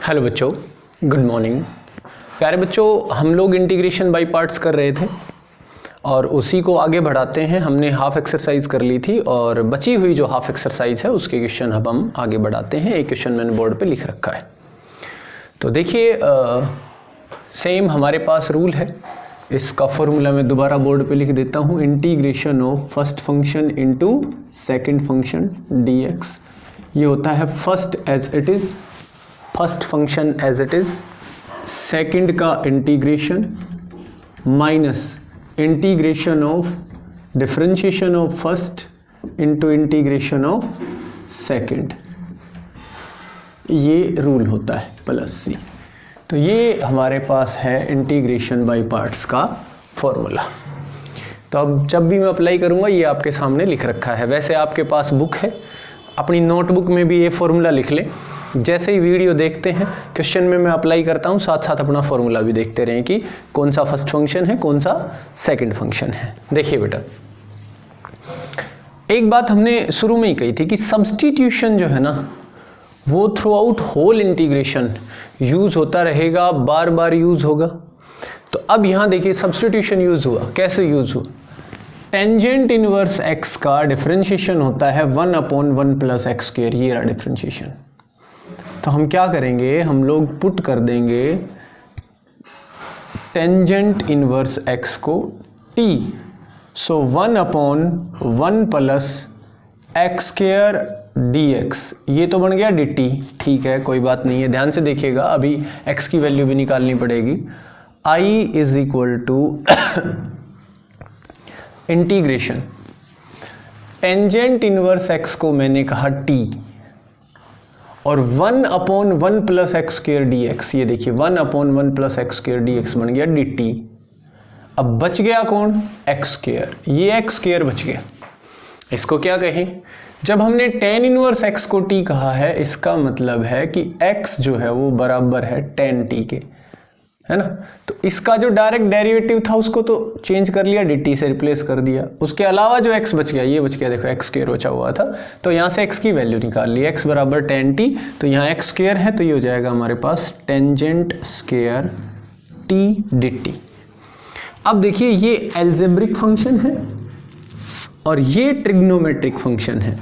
Hello बच्चों, good morning. प्यारे बच्चों, हम लोग इंटीग्रेशन बाय पार्ट्स कर रहे थे और उसी को आगे बढ़ाते हैं। हमने हाफ एक्सरसाइज कर ली थी और बची हुई जो हाफ एक्सरसाइज है उसके क्वेश्चन अब हम आगे बढ़ाते हैं। एक क्वेश्चन मैंने बोर्ड पे लिख रखा है, तो देखिए सेम हमारे पास रूल है। इसका फॉर्मूला मैं दोबारा बोर्ड पे लिख देता हूँ। Integration of first function into second function dx, ये होता है first as it is, first function as it is, second का integration minus integration of differentiation of first into integration of second, ये रूल होता है प्लस सी। तो ये हमारे पास है इंटीग्रेशन बाय पार्ट्स का फॉर्मूला। तो अब जब भी मैं अप्लाई करूँगा ये आपके सामने लिख रखा है। वैसे आपके पास बुक है, अपनी नोटबुक में भी ये फॉर्मूला लिख लें। जैसे ही वीडियो देखते हैं क्वेश्चन में मैं अप्लाई करता हूँ, साथ साथ अपना फॉर्मूला भी देखते रहें कि कौन सा फर्स्ट फंक्शन है, कौन सा सेकंड फंक्शन है। देखिए बेटा, एक बात हमने शुरू में ही कही थी कि सब्स्टिट्यूशन जो है ना वो throughout whole integration use होता रहेगा, बार बार यूज होगा। तो अब यहाँ देखिए सब्स्टिट्यूशन यूज हुआ, कैसे यूज हुआ? टेंजेंट इनवर्स x का डिफरेंशिएशन होता है 1/1 प्लस एक्स स्क्वायर, ये रहा डिफरेंशिएशन। तो हम क्या करेंगे, हम लोग पुट कर देंगे टेंजेंट इनवर्स x को t, सो 1/1 प्लस एक्स स्क्वायर dx, ये तो बन गया dt। ठीक है, कोई बात नहीं है, ध्यान से देखिएगा, अभी x की वैल्यू भी निकालनी पड़ेगी। I is equal to integration tangent inverse x को मैंने कहा t और 1/1 प्लस एक्स स्क्वायर dx, ये देखिए 1/1 प्लस एक्स स्क्वायर dx बन गया dt। अब बच गया कौन? एक्स स्क्वायर, ये एक्स स्क्वायर बच गया। इसको क्या कहें? जब हमने टेन इनवर्स x को t कहा है, इसका मतलब है कि x जो है वो बराबर है tan t के, है ना। तो इसका जो डायरेक्ट डेरिवेटिव था उसको तो चेंज कर लिया, dt से रिप्लेस कर दिया। उसके अलावा जो x बच गया, ये बच गया, देखो एक्स स्क्वायर बचा हुआ था, तो यहाँ से x की वैल्यू निकाल ली, x बराबर tan t, तो यहाँ x स्क्वायर है तो ये हो जाएगा हमारे पास टेंजेंट स्क्वायर t dt। अब देखिए ये एल्जेब्रिक फंक्शन है और ये ट्रिग्नोमेट्रिक फंक्शन है,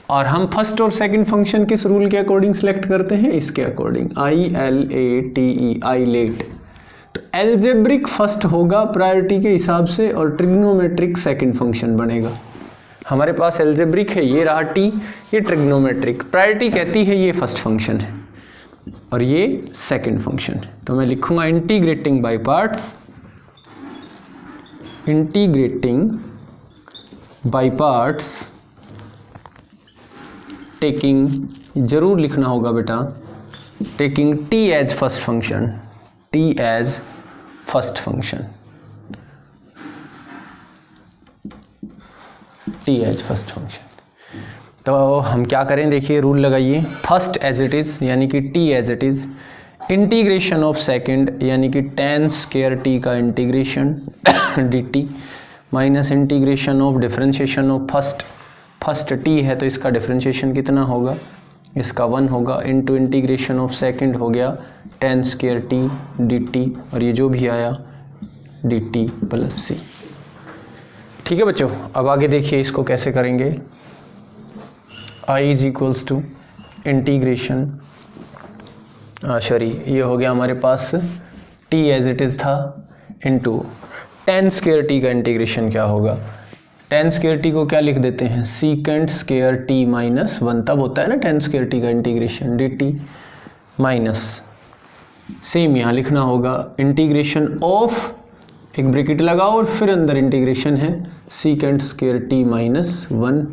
और हम फर्स्ट और सेकंड फंक्शन किस रूल के अकॉर्डिंग सेलेक्ट करते हैं? इसके अकॉर्डिंग, ILATE, आइलेट। तो एल्जेब्रिक फर्स्ट होगा प्रायोरिटी के हिसाब से और ट्रिग्नोमेट्रिक सेकंड फंक्शन बनेगा। हमारे पास एल्जेब्रिक है, ये रहा t, ये ट्रिग्नोमेट्रिक। प्रायोरिटी कहती है ये फर्स्ट फंक्शन है और ये सेकंड फंक्शन है। तो मैं लिखूंगा integrating by parts, integrating by parts taking, जरूर लिखना होगा बेटा, taking t as first function, t as first function, t as first function. तो हम क्या करें, देखिए रूल लगाइए, फर्स्ट एज इट इज यानी कि t as it is, integration of second यानी कि tan स्क्वायर t का integration dt, minus integration of differentiation of first t है तो इसका डिफरेंशिएशन कितना होगा, इसका 1 होगा, इनटू इंटीग्रेशन ऑफ सेकंड हो गया tan स्क्वायर t dt, और ये जो भी आया dt प्लस c। ठीक है बच्चों, अब आगे देखिए इसको कैसे करेंगे। I is equals to integration, sorry ये हो गया हमारे पास t एज इट इज़ था, इनटू tan स्क्वायर t का इंटीग्रेशन क्या होगा, tan स्क्वायर t को क्या लिख देते हैं, सीकेंट स्क्वायर t माइनस 1, तब होता है ना tan स्क्वायर t का इंटीग्रेशन dt, माइनस सेम यहाँ लिखना होगा इंटीग्रेशन ऑफ, एक ब्रैकेट लगाओ और फिर अंदर इंटीग्रेशन है secant square t minus 1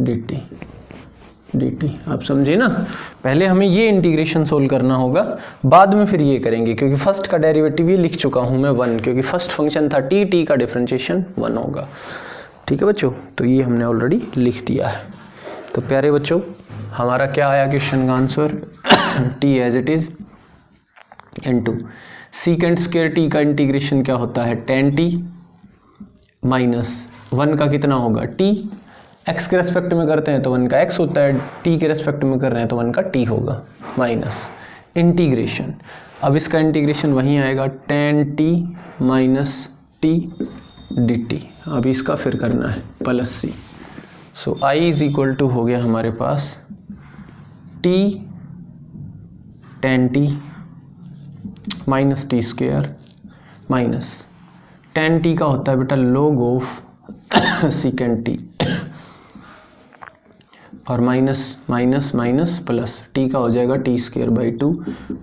dt। आप समझे ना, पहले हमें ये इंटीग्रेशन सोल्व करना होगा, बाद में फिर ये करेंगे, क्योंकि फर्स्ट का डेरिवेटिव ये लिख चुका हूँ मैं 1, क्योंकि फर्स्ट फंक्शन था t का डिफरेंशिएशन 1 होगा। ठीक है बच्चों, तो ये हमने ऑलरेडी लिख दिया है। तो प्यारे बच्चों, हमारा क्या आया क्वेश्चन का answer, t as it is into secant square t का इंटीग्रेशन क्या होता है, tan t माइनस 1 का कितना होगा t, x के रेस्पेक्ट में करते हैं तो 1 का x होता है, t के रेस्पेक्ट में कर रहे हैं तो 1 का t होगा, माइनस इंटीग्रेशन, अब इसका इंटीग्रेशन वहीं आएगा tan t minus t dt। अब इसका फिर करना है plus C. So i is equal to हो गया हमारे पास t tan t minus t square minus tan t का होता है बेटा log ऑफ सीकेंट t और minus minus minus plus t का हो जाएगा t square by 2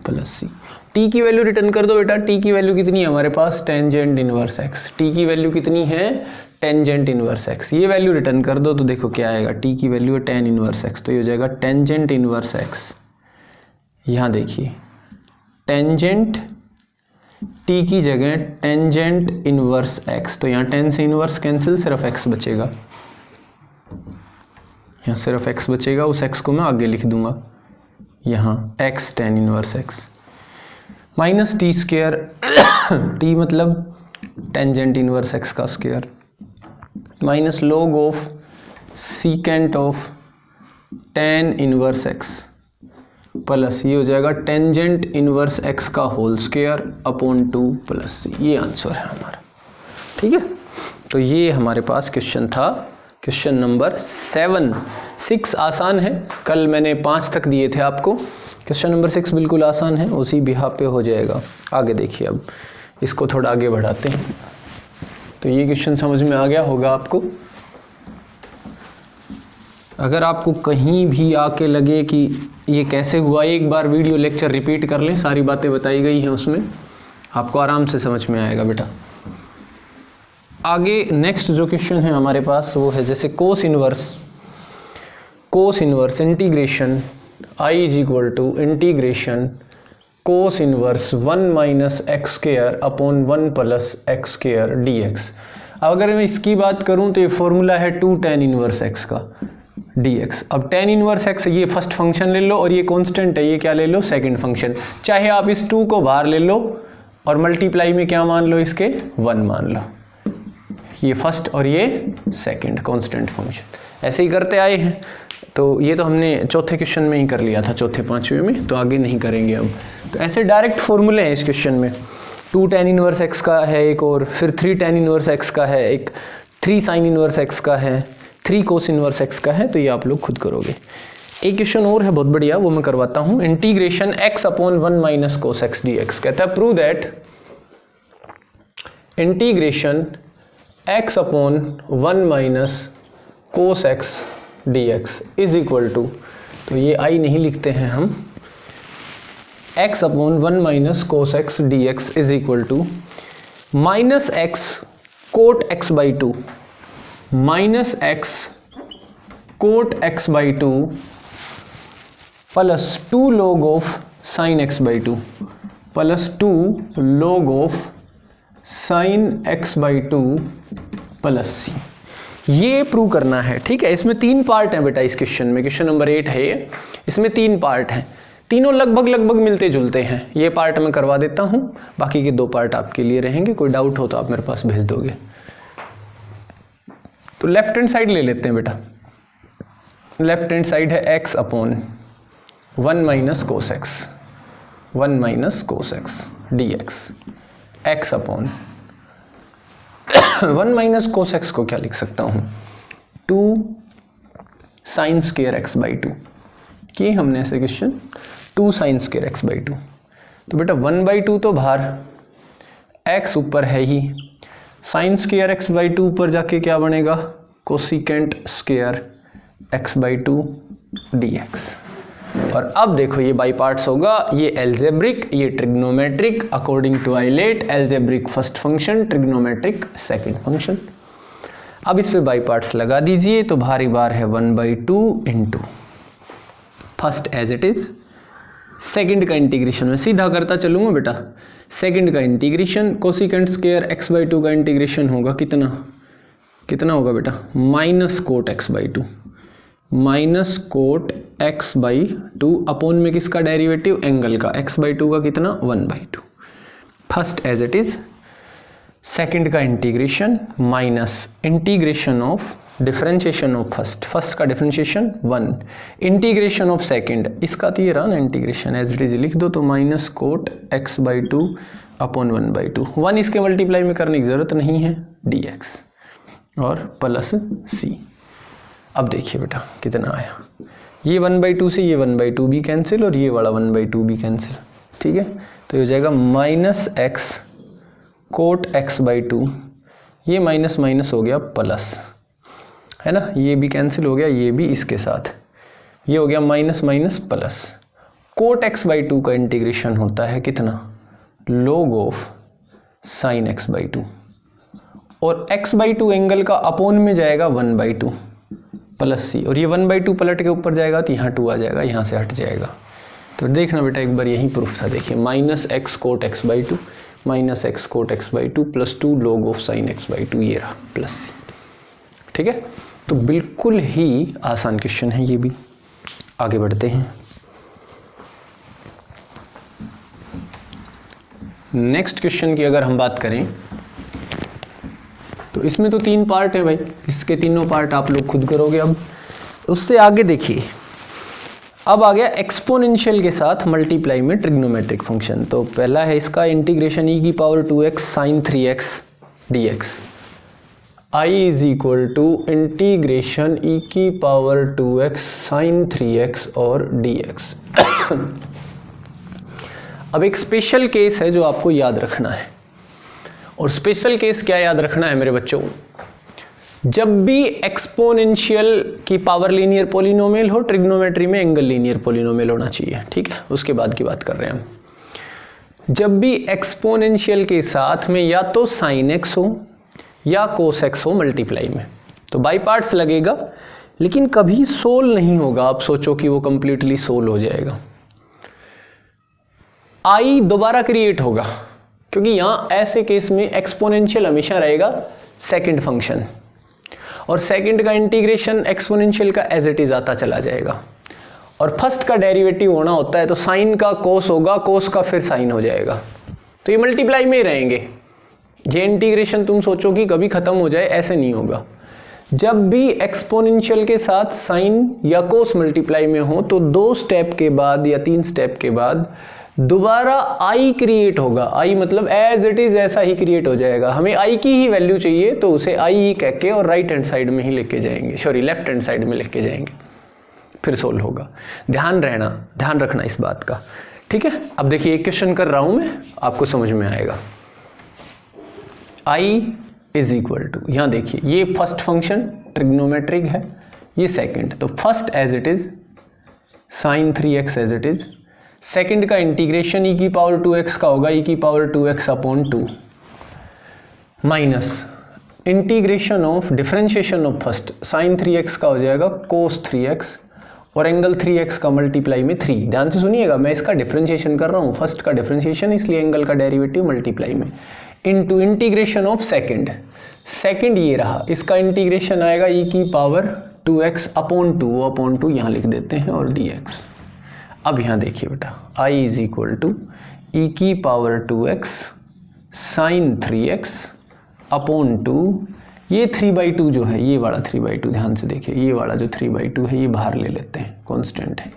plus C. T की वैल्यू रिटर्न कर दो बेटा। टी की वैल्यू कितनी है हमारे पास? Tangent inverse x. टी की वैल्यू कितनी है? Tangent inverse x. ये वैल्यू रिटर्न कर दो तो देखो क्या आएगा। टी की वैल्यू है टेन इनवर्स एक्स, तो ये हो जाएगा टेंजेंट इनवर्स एक्स। यहाँ देखिए टेंजेंट टी की जगह टेंजेंट इनवर्स एक्स, तो यहाँ टेन से इनवर्स कैंसिल, सिर्फ एक्स बचेगा। यहाँ सिर्फ x बचेगा, उस x को मैं आगे लिख दूंगा यहाँ x tan inverse x minus t square t मतलब टेंजेंट इनवर्स x का square minus log of secant of tan inverse x plus ये हो जाएगा टेंजेंट इनवर्स x का whole square upon 2 plus c। ये आंसर है हमारा। ठीक है, तो ये हमारे पास क्वेश्चन था, क्वेश्चन नंबर 7। 6 आसान है, कल मैंने 5 तक दिए थे आपको। क्वेश्चन नंबर 6 बिल्कुल आसान है, उसी बिहाफ पे हो जाएगा। आगे देखिए, अब इसको थोड़ा आगे बढ़ाते हैं। तो ये क्वेश्चन समझ में आ गया होगा आपको। अगर आपको कहीं भी आके लगे कि ये कैसे हुआ, एक बार वीडियो लेक्चर रिपीट कर लें, सारी बातें बताई गई हैं उसमें, आपको आराम से समझ में आएगा बेटा। आगे नेक्स्ट जो क्वेश्चन है हमारे पास वो है जैसे cos inverse integration i is equal to integration cos inverse 1 minus x square upon 1 plus x square dx। अब अगर मैं इसकी बात करूं तो ये फॉर्मूला है 2 tan इनवर्स x का dx। अब tan इनवर्स x ये फर्स्ट फंक्शन ले लो और ये कांस्टेंट है, ये क्या ले लो? Second function. चाहे आप इस 2 को बाहर ले लो और मल्टीप्लाई में क्या मान लो? इसके 1 मान लो। ये फर्स्ट और ये सेकंड कांस्टेंट फंक्शन ऐसे ही करते आए हैं। तो ये तो हमने चौथे क्वेश्चन में ही कर लिया था, चौथे पांचवें में, तो आगे नहीं करेंगे अब। तो ऐसे डायरेक्ट फॉर्मूले हैं इस क्वेश्चन में। 2 tan इनवर्स x का है एक, और फिर 3 tan इनवर्स x का है एक, 3 sin इनवर्स x का है, 3 cos इनवर्स x का है। तो ये आप लोग खुद करोगे। एक क्वेश्चन और है बहुत बढ़िया, वो मैं करवाता हूँ। Integration x upon 1 minus cos x dx कहता है prove that integration x upon 1 minus cos x dx is equal to, तो ये i नहीं लिखते हैं हम, x upon 1 minus cos x dx is equal to minus x cot x by 2 minus x cot x by 2 plus 2 log of sine x by 2 plus 2 log of sine x by 2 plus c। ये prove करना है। ठीक है, इसमें 3 part हैं बेटा इस question में। क्वेश्चन नंबर 8 है ये, इसमें 3 पार्ट हैं, तीनों लगभग मिलते जुलते हैं। ये पार्ट मैं करवा देता हूं, बाकी के 2 पार्ट आपके लिए रहेंगे। कोई डाउट हो तो आप मेरे पास भेज दोगे। तो लेफ्ट हैंड साइड ले लेते हैं बेटा। लेफ्ट हैंड साइड है x upon 1 minus cos x, 1 minus cos x dx, x upon 1 minus cos x को क्या लिख सकता हूं? 2 साइन स्क्वायर एक्स बाई 2 किए हमने ऐसे question. 2 sine square x by 2, तो बेटा 1 बाई 2 तो बाहर, x ऊपर है ही, साइन स्क्वायर एक्स बाई 2 ऊपर जाके क्या बनेगा? Cosecant square x by 2 dx। और अब देखो ये बाई पार्ट्स होगा, ये एल्जेब्रिक, ये trigonometric, according to ILATE, algebraic first function, trigonometric second function. अब इस पे बाई पार्ट्स लगा दीजिए, तो भारी बार है 1/2 into first as it is, second का इंटीग्रेशन में सीधा करता चलूंगा बेटा। सेकंड का integration cosecant square x by 2 का इंटीग्रेशन होगा कितना होगा बेटा? Minus cot x by 2, minus cot x by 2 upon में किसका डेरिवेटिव? एंगल का, एक्स बाई 2 का कितना? 1/2 first as it is. Second का integration minus integration of differentiation of first का डिफरेंशिएशन 1, इंटीग्रेशन ऑफ सेकंड, इसका तो ये रहा ना इंटीग्रेशन, एज इट इज लिख दो तो minus cot x by 2 upon 1/2, 1 इसके मल्टीप्लाई में करने की ज़रूरत नहीं है, dx और प्लस c। अब देखिए बेटा कितना आया, ये 1/2 से ये 1/2 भी कैंसिल और ये वाला 1/2 भी कैंसिल, ठीक है, तो ये हो जाएगा minus x cot x by 2, ये माइनस माइनस हो गया प्लस, है ना, ये भी कैंसिल हो गया, ये भी इसके साथ, ये हो गया minus minus plus. Cot x by 2 का इंटीग्रेशन होता है कितना, log of sine x by 2, और x बाई 2 एंगल का अपोन में जाएगा 1/2 प्लस c, और ये 1/2 पलट के ऊपर जाएगा तो यहाँ 2 आ जाएगा, यहाँ से हट जाएगा। तो देखना बेटा एक बार यही प्रूफ था, देखिए minus x cot x by 2 minus x cot x by 2 plus 2 log of sine x by 2, ये रहा प्लस c, ठीक है। तो बिल्कुल ही आसान क्वेश्चन है ये भी। आगे बढ़ते हैं, नेक्स्ट क्वेश्चन की अगर हम बात करें तो इसमें तो 3 पार्ट है भाई, इसके तीनों पार्ट आप लोग खुद करोगे। अब उससे आगे देखिए, अब आ गया एक्सपोनेंशियल के साथ मल्टीप्लाई में ट्रिग्नोमेट्रिक फंक्शन। तो पहला है इसका इंटीग्रेशन e की power 2x sine 3x dx, I is equal to integration e की पावर 2x साइन 3x और dx। अब एक स्पेशल केस है जो आपको याद रखना है, और स्पेशल केस क्या याद रखना है मेरे बच्चों, जब भी एक्सपोनेंशियल की पावर लीनियर पॉलिनोमियल हो, ट्रिग्नोमेट्री में एंगल लीनियर पॉलिनोमियल होना चाहिए, ठीक है, उसके बाद की बात कर रहे हैं हम। जब भी एक्सपोनेंशियल के साथ में या तो साइन x हो या कोस x हो मल्टीप्लाई में, तो बाई पार्ट्स लगेगा, लेकिन कभी सोल नहीं होगा। आप सोचो कि वो कंप्लीटली सोल हो जाएगा, आई दोबारा क्रिएट होगा, क्योंकि यहां ऐसे केस में एक्सपोनेंशियल हमेशा रहेगा सेकंड फंक्शन, और सेकंड का इंटीग्रेशन एक्सपोनेंशियल का एज इट इज आता चला जाएगा, और फर्स्ट का डेरिवेटिव होना होता है तो साइन का कोस होगा, कोस का फिर साइन हो जाएगा, तो ये मल्टीप्लाई में ही रहेंगे। ये इंटीग्रेशन तुम सोचो कि कभी खत्म हो जाए, ऐसे नहीं होगा। जब भी एक्सपोनेंशियल के साथ साइन या कोस मल्टीप्लाई में हो तो 2 स्टेप के बाद या 3 स्टेप के बाद दोबारा आई क्रिएट होगा। आई मतलब एज इट इज ऐसा ही क्रिएट हो जाएगा। हमें आई की ही वैल्यू चाहिए तो उसे आई ही कह के और राइट हैंड साइड में ही लेके जाएंगे, सॉरी लेफ्ट हैंड साइड में लेके जाएंगे, फिर सोल्व होगा। ध्यान रखना इस बात का, ठीक है। अब देखिए एक क्वेश्चन कर रहा हूं मैं, आपको समझ में आएगा। आई इज इक्वल टू, यहां देखिए ये फर्स्ट फंक्शन ट्रिग्नोमेट्रिक है, ये सेकंड, तो first as it is sine 3x as it is, second का इंटीग्रेशन e की पावर 2x का होगा e की पावर 2x अपॉन 2 minus integration of differentiation of first sine 3x का हो जाएगा कोस 3x और एंगल 3x का मल्टीप्लाई में 3। ध्यान से सुनिएगा, मैं इसका डिफरेंशिएशन कर रहा हूँ, फर्स्ट का डिफरेंशिएशन इसलिए एंगल का डेरिवेटिव मल्टीप्लाई में, इनटू इंटीग्रेशन ऑफ सेकंड ये रहा, इसका इंटीग्रेशन आएगा e की पावर 2x अपॉन 2, अपॉन 2 यहाँ लिख देते हैं और dx। अब यहाँ देखिए बेटा, I is equal to e की power 2x sine 3x upon 2, ये 3/2 जो है, ये वाला 3/2 ध्यान से देखिए, ये वाला जो 3/2 है ये बाहर ले लेते हैं, कांस्टेंट है,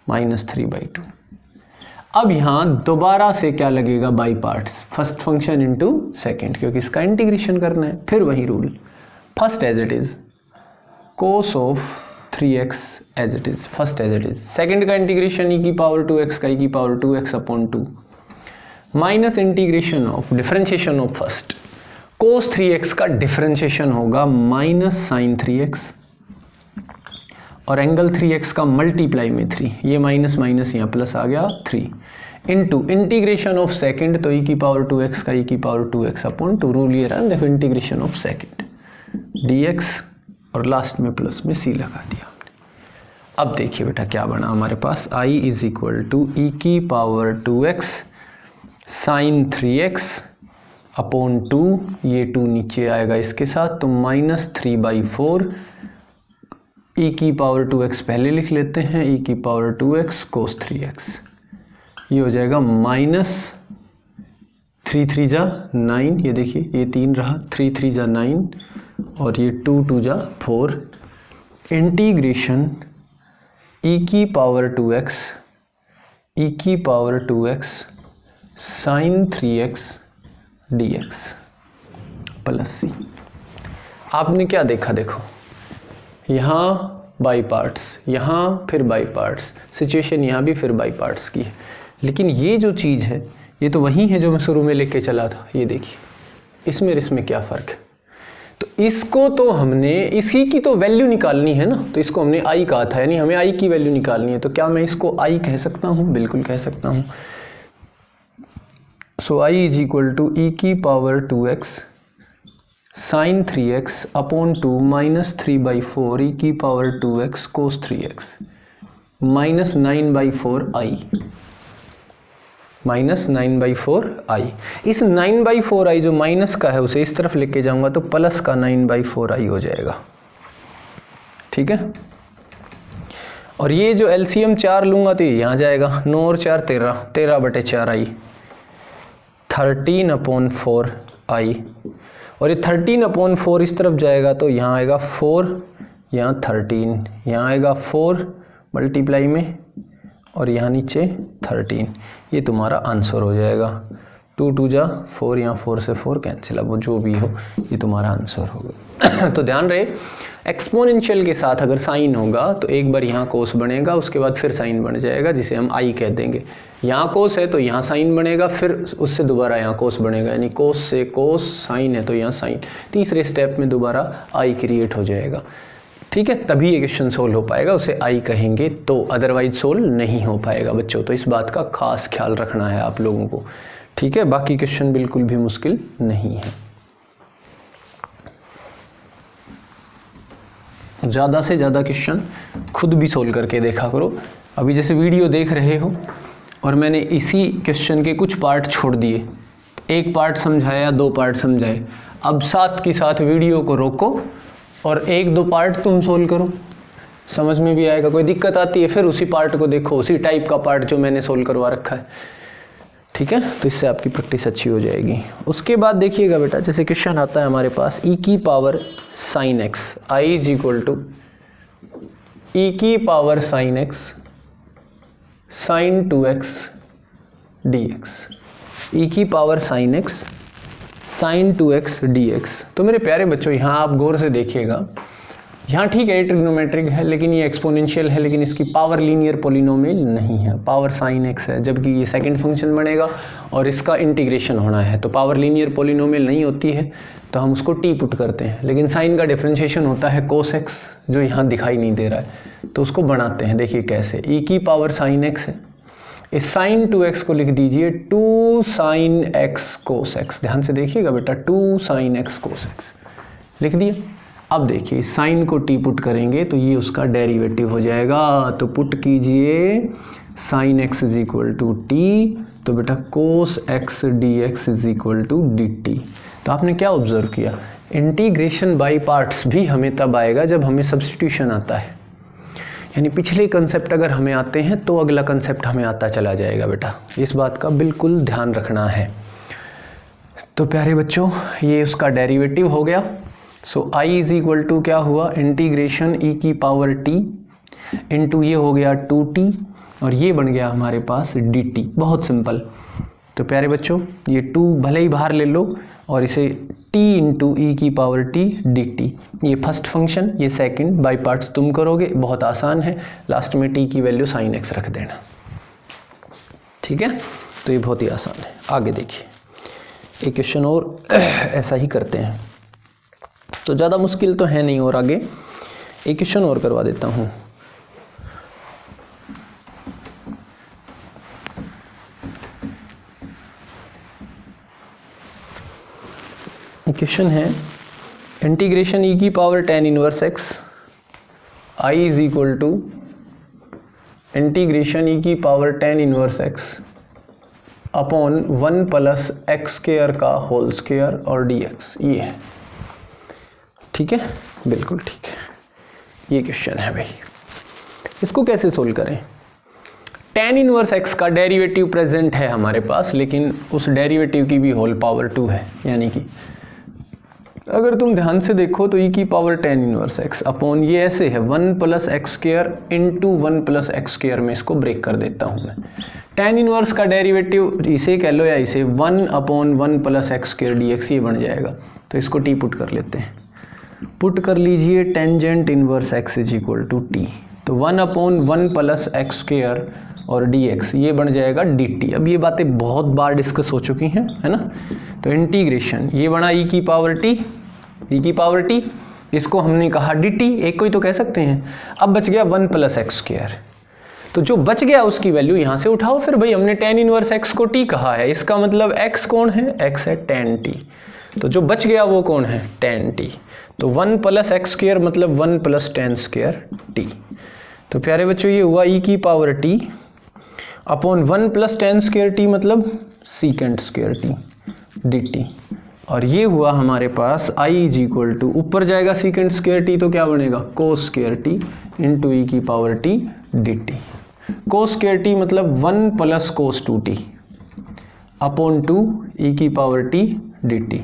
माइनस 3/2। अब यहाँ दोबारा से क्या लगेगा, by parts, first function into second, क्योंकि इसका इंटीग्रेशन करना है, फिर वही rule, first as it is cos of 3x as it is, first as it is, second का इंटीग्रेशन e की पावर 2x का e की पावर 2x अपॉन 2 minus integration of differentiation of first cos 3x का differentiation होगा minus sign 3x और angle 3x का multiply में 3, ये माइनस माइनस यहाँ प्लस आ गया 3 इनटू इंटीग्रेशन ऑफ सेकंड, तो e की पावर 2x का e की पावर 2x अपॉन 2, रूल ये रहा, देखो इंटीग्रेशन ऑफ सेकंड dx और लास्ट में प्लस में c लगा दिया हमने। अब देखिए बेटा क्या बना हमारे पास, I is equal to e की power 2x sine 3x upon 2, ये 2 नीचे आएगा इसके साथ, तो माइनस 3/4 e की पावर 2x पहले लिख लेते हैं, e की पावर 2x कोस 3x, ये हो जाएगा माइनस 3 3 जा 9, ये देखिए ये 3 रहा, 3 3 जा 9 और ये 2 2 जा 4 इंटीग्रेशन e की power 2x sine 3x dx plus C. आपने क्या देखा, देखो यहाँ बाई पार्ट्स, यहाँ फिर बाई पार्ट्स, सिचुएशन यहाँ भी फिर बाई पार्ट्स की है। लेकिन ये जो चीज़ है ये तो वही है जो मैं शुरू में लेके चला था। ये देखिए इसमें क्या फ़र्क है। तो इसको तो हमने इसी की तो वैल्यू निकालनी है ना, तो इसको हमने आई कहा था, यानी हमें आई की वैल्यू निकालनी है। तो क्या मैं इसको आई कह सकता हूँ? बिल्कुल कह सकता हूँ। So I is equal to e की power 2x sine 3x upon 2 minus 3/4 e की power 2x cos 3x minus 9/4 I, minus 9/4 I. इस 9/4 आई जो माइनस का है उसे इस तरफ लेके जाऊंगा तो प्लस का 9/4 आई हो जाएगा। ठीक है, और ये जो एलसीएम 4 लूंगा तो ये यहाँ जाएगा, 9 और 4 13, 13/4 आई, 13/4 आई। और ये 13/4 इस तरफ जाएगा तो यहाँ आएगा 4, यहाँ 13, यहाँ आएगा 4 मल्टीप्लाई में और यहाँ नीचे 13। ये तुम्हारा आंसर हो जाएगा। 2 2 जा 4, यहाँ 4 से 4 कैंसिल, अब वो जो भी हो ये तुम्हारा आंसर होगा। तो ध्यान रहे एक्सपोनेंशियल के साथ अगर साइन होगा तो एक बार यहाँ कोस बनेगा, उसके बाद फिर साइन बन जाएगा जिसे हम आई कह देंगे। यहाँ कोस है तो यहाँ साइन बनेगा, फिर उससे दोबारा यहाँ कोस बनेगा, यानी कोस से कोस, साइन है तो यहाँ साइन, तीसरे स्टेप में दोबारा आई क्रिएट हो जाएगा। ठीक है, तभी ये क्वेश्चन सोल्व हो पाएगा, उसे आई कहेंगे तो, अदरवाइज सोल्व नहीं हो पाएगा बच्चों। तो इस बात का खास ख्याल रखना है आप लोगों को। ठीक है, बाकी क्वेश्चन बिल्कुल भी मुश्किल नहीं है। ज़्यादा से ज़्यादा क्वेश्चन खुद भी सोल्व करके देखा करो। अभी जैसे वीडियो देख रहे हो और मैंने इसी क्वेश्चन के कुछ पार्ट छोड़ दिए, एक पार्ट समझाया, 2 पार्ट समझाए, अब साथ के साथ वीडियो को रोको और 1-2 पार्ट तुम सोल्व करो, समझ में भी आएगा। कोई दिक्कत आती है फिर उसी पार्ट को देखो, उसी टाइप का पार्ट जो मैंने सोल्व करवा रखा है। ठीक है, तो इससे आपकी प्रैक्टिस अच्छी हो जाएगी। उसके बाद देखिएगा बेटा, जैसे क्वेश्चन आता है हमारे पास ई की power sine x, I is equal to e की power sine x sine 2x dx, e की power sine x sine 2x dx। तो मेरे प्यारे बच्चों यहाँ आप गौर से देखिएगा, यहाँ ठीक है ट्रिग्नोमेट्रिक है लेकिन ये एक्सपोनेंशियल है, लेकिन इसकी पावर लीनियर पोलिनोमियल नहीं है, पावर साइन एक्स है, जबकि ये सेकंड फंक्शन बनेगा और इसका इंटीग्रेशन होना है। तो पावर लीनियर पोलिनोमियल नहीं होती है तो हम उसको टी पुट करते हैं, लेकिन साइन का डिफरेंशिएशन होता है कोस एक्स, जो यहाँ दिखाई नहीं दे रहा है, तो उसको बनाते हैं। देखिए कैसे, ई की पावर साइन एक्स है, इस साइन 2x को लिख दीजिए 2 साइन एक्स कोस एक्स। ध्यान से देखिएगा बेटा, 2 साइन एक्स कोस एक्स लिख दिया। अब देखिए साइन को टी पुट करेंगे तो ये उसका डेरिवेटिव हो जाएगा, तो पुट कीजिए sine x is equal to t, तो बेटा cos x d x is equal to d t. तो आपने क्या ऑब्जर्व किया, इंटीग्रेशन बाय पार्ट्स भी हमें तब आएगा जब हमें सब्स्टिट्यूशन आता है, यानी पिछले कंसेप्ट अगर हमें आते हैं तो अगला कंसेप्ट हमें आता चला जाएगा बेटा, इस बात का बिल्कुल ध्यान रखना है। तो प्यारे बच्चों ये उसका डेरिवेटिव हो गया। सो आई इज इक्वल टू क्या हुआ, इंटीग्रेशन ई की पावर टी इंटू ये हो गया 2t और ये बन गया हमारे पास dt। बहुत सिंपल। तो प्यारे बच्चों ये 2 भले ही बाहर ले लो और इसे t इंटू ई की पावर t dt, ये फर्स्ट फंक्शन, ये सेकंड, बाई पार्ट्स तुम करोगे, बहुत आसान है, लास्ट में t की वैल्यू साइन x रख देना। ठीक है, तो ये बहुत ही आसान है। आगे देखिए एक क्वेश्चन और ऐसा ही करते हैं, तो ज़्यादा मुश्किल तो है नहीं, और आगे एक क्वेश्चन और करवा देता हूँ। क्वेश्चन है इंटीग्रेशन ई की power tan inverse x, I is equal to integration e की power tan inverse x upon 1 plus x square का होल स्क्वायर और dx। ये है, ठीक है, बिल्कुल ठीक है, ये क्वेश्चन है भाई। इसको कैसे सोल्व करें, tan इनवर्स x का डेरिवेटिव प्रेजेंट है हमारे पास, लेकिन उस डेरिवेटिव की भी होल पावर 2 है, यानी कि अगर तुम ध्यान से देखो तो e की power tan inverse x upon ये ऐसे है 1 plus x square into 1 plus x square में इसको ब्रेक कर देता हूँ मैं। tan इनवर्स का डेरिवेटिव इसे कह लो या इसे 1 upon 1 plus x square D x ये बन जाएगा। तो इसको t पुट कर लेते हैं, पुट कर लीजिए tangent inverse x is equal to t. तो 1 अपॉन 1 प्लस एक्स स्क्वायर और dx ये बन जाएगा dt। अब ये बातें बहुत बार डिस्कस हो चुकी हैं, है ना। तो इंटीग्रेशन ये बना e की पावर t, इसको हमने कहा dt, एक को ही तो कह सकते हैं। अब बच गया 1 प्लस एक्स स्क्वायर, तो जो बच गया उसकी वैल्यू यहाँ से उठाओ। फिर भाई हमने tan इनवर्स x को t कहा है, इसका मतलब x कौन है, x है tan t, तो जो बच गया वो कौन है, tan t। तो 1 प्लस एक्स स्क्वायर मतलब 1 प्लस tan स्क्वायर t। तो प्यारे बच्चों ये हुआ e की power t upon 1 plus tan square t मतलब सीकेंट स्क्वायर t dt। और ये हुआ हमारे पास i इज इक्वल टू, ऊपर जाएगा सीकेंट स्क्वायर t तो क्या बनेगा कोस स्क्वायर t इंटू ई की power t dt। Cos square t मतलब 1 प्लस कोस 2t अपॉन 2 ई की पावर t dt।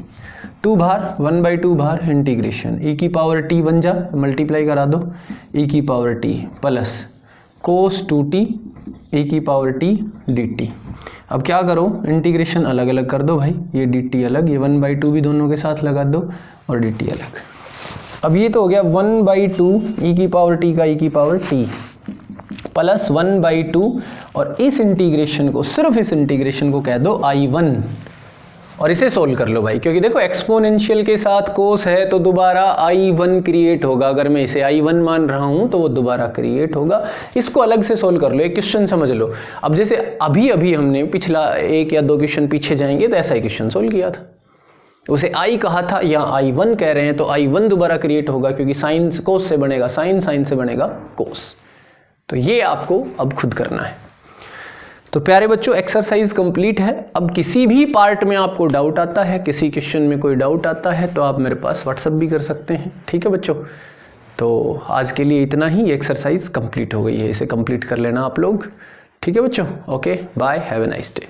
2 बाहर 1/2 बाहर इंटीग्रेशन ई की पावर t बन जा, मल्टीप्लाई करा दो ई की power t plus cos 2t ई की पावर t dt। अब क्या करो, इंटीग्रेशन अलग अलग कर दो भाई, ये dt अलग, ये 1/2 भी दोनों के साथ लगा दो और dt अलग। अब ये तो हो गया 1/2 ई की पावर t का ई की पावर t प्लस 1/2 और इस इंटीग्रेशन को, सिर्फ इस इंटीग्रेशन को कह दो I1 और इसे सोल्व कर लो भाई, क्योंकि देखो एक्सपोनेंशियल के साथ कोस है तो दोबारा I1 क्रिएट होगा। अगर मैं इसे I1 मान रहा हूं तो वो दोबारा क्रिएट होगा। इसको अलग से सोल्व कर लो, एक क्वेश्चन समझ लो। अब जैसे अभी हमने पिछला 1 या 2 क्वेश्चन पीछे जाएंगे तो ऐसा ही क्वेश्चन सोल्व किया था, उसे I कहा था, या I1 कह रहे हैं तो I1 दोबारा क्रिएट होगा, क्योंकि साइन कोस से बनेगा साइन, साइन से बनेगा कोस। तो ये आपको अब खुद करना है। तो प्यारे बच्चों एक्सरसाइज कंप्लीट है। अब किसी भी पार्ट में आपको डाउट आता है, किसी क्वेश्चन में कोई डाउट आता है तो आप मेरे पास व्हाट्सएप भी कर सकते हैं, ठीक है बच्चों। तो आज के लिए इतना ही, एक्सरसाइज कंप्लीट हो गई है, इसे कंप्लीट कर लेना आप लोग, ठीक है बच्चों। Okay bye, have a nice day.